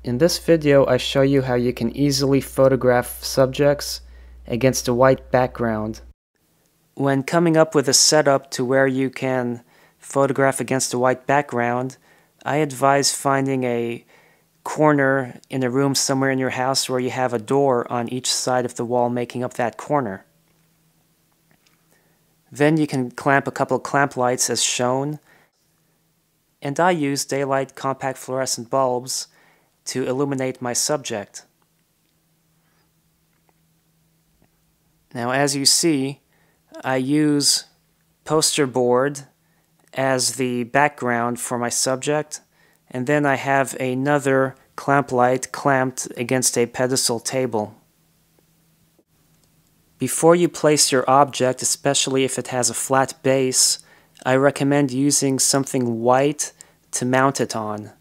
In this video, I show you how you can easily photograph subjects against a white background. When coming up with a setup to where you can photograph against a white background, I advise finding a corner in a room somewhere in your house where you have a door on each side of the wall making up that corner. Then you can clamp a couple of clamp lights as shown, and I use daylight compact fluorescent bulbs to illuminate my subject. Now, as you see, I use poster board as the background for my subject, and then I have another clamp light clamped against a pedestal table. Before you place your object, especially if it has a flat base, I recommend using something white to mount it on.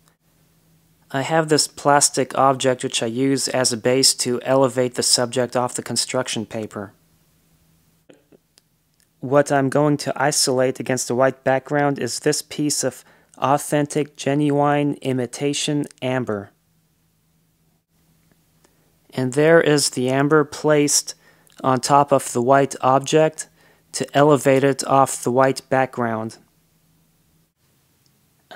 I have this plastic object which I use as a base to elevate the subject off the construction paper. What I'm going to isolate against the white background is this piece of authentic, genuine imitation amber. And there is the amber placed on top of the white object to elevate it off the white background.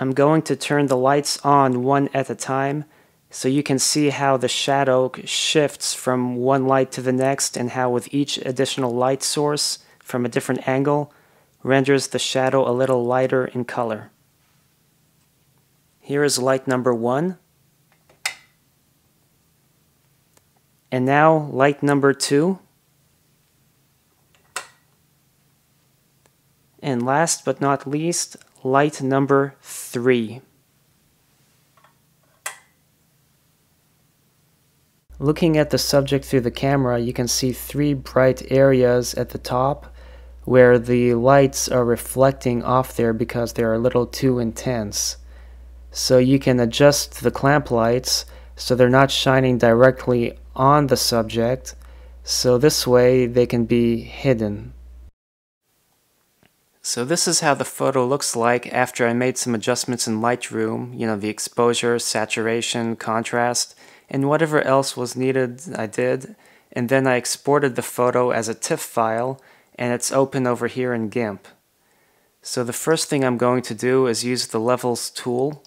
I'm going to turn the lights on one at a time so you can see how the shadow shifts from one light to the next, and how with each additional light source from a different angle renders the shadow a little lighter in color. Here is light number 1. And now light number 2. And last but not least, light number 3. Looking at the subject through the camera, you can see 3 bright areas at the top where the lights are reflecting off there because they're a little too intense. So you can adjust the clamp lights so they're not shining directly on the subject, so this way they can be hidden. So this is how the photo looks like after I made some adjustments in Lightroom, the exposure, saturation, contrast, and whatever else was needed I did, and then I exported the photo as a TIFF file, and it's open over here in GIMP. So the first thing I'm going to do is use the Levels tool,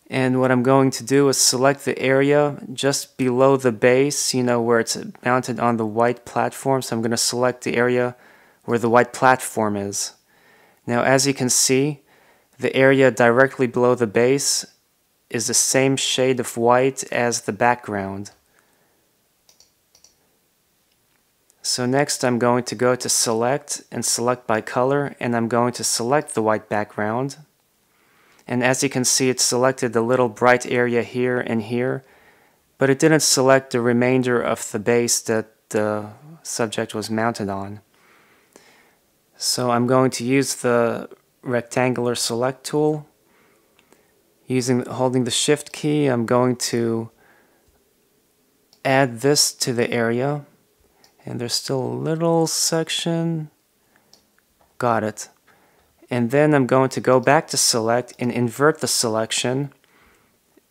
and what I'm going to do is select the area just below the base, where it's mounted on the white platform. So I'm going to select the area where the white platform is. Now, as you can see, the area directly below the base is the same shade of white as the background. So next I'm going to go to Select and Select by Color, and I'm going to select the white background. And as you can see, it selected the little bright area here and here, but it didn't select the remainder of the base that the subject was mounted on. So I'm going to use the rectangular select tool. Holding the Shift key, I'm going to add this to the area. And there's still a little section. Got it. And then I'm going to go back to Select and invert the selection.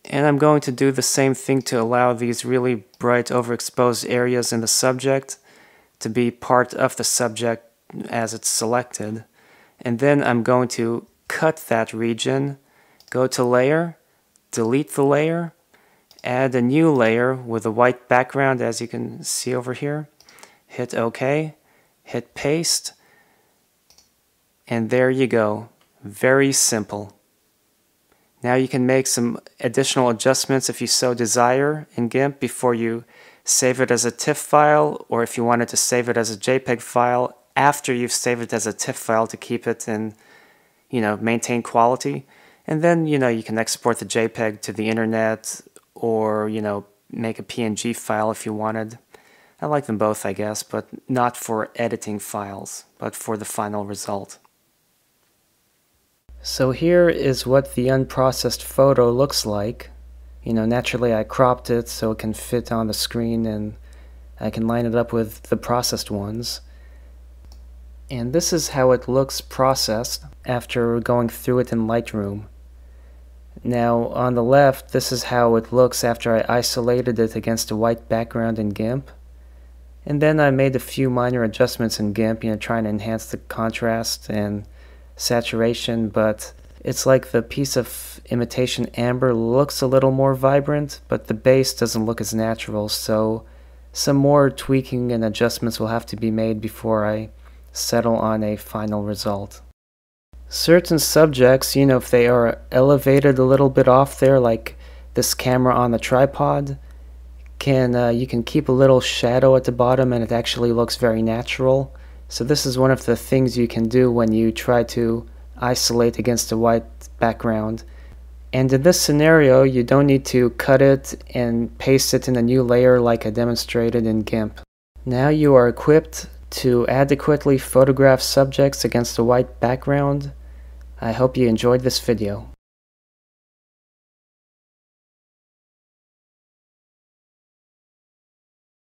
And I'm going to do the same thing to allow these really bright overexposed areas in the subject to be part of the subject as it's selected. And then I'm going to cut that region, go to Layer, delete the layer, add a new layer with a white background as you can see over here, hit OK, hit Paste, and there you go. Very simple. Now you can make some additional adjustments if you so desire in GIMP before you save it as a TIFF file, or if you wanted to save it as a JPEG file after you've saved it as a TIFF file to keep it in, maintain quality. And then, you can export the JPEG to the internet, or, make a PNG file if you wanted. I like them both, I guess, but not for editing files, but for the final result. So here is what the unprocessed photo looks like. Naturally I cropped it so it can fit on the screen, and I can line it up with the processed ones. And this is how it looks processed after going through it in Lightroom. Now on the left, this is how it looks after I isolated it against a white background in GIMP. And then I made a few minor adjustments in GIMP, trying to enhance the contrast and saturation, but it's like the piece of imitation amber looks a little more vibrant, but the base doesn't look as natural, so some more tweaking and adjustments will have to be made before I settle on a final result. Certain subjects, if they are elevated a little bit off there, like this camera on the tripod, you can keep a little shadow at the bottom and it actually looks very natural. So this is one of the things you can do when you try to isolate against a white background. And in this scenario, you don't need to cut it and paste it in a new layer like I demonstrated in GIMP. Now you are equipped to adequately photograph subjects against a white background. I hope you enjoyed this video.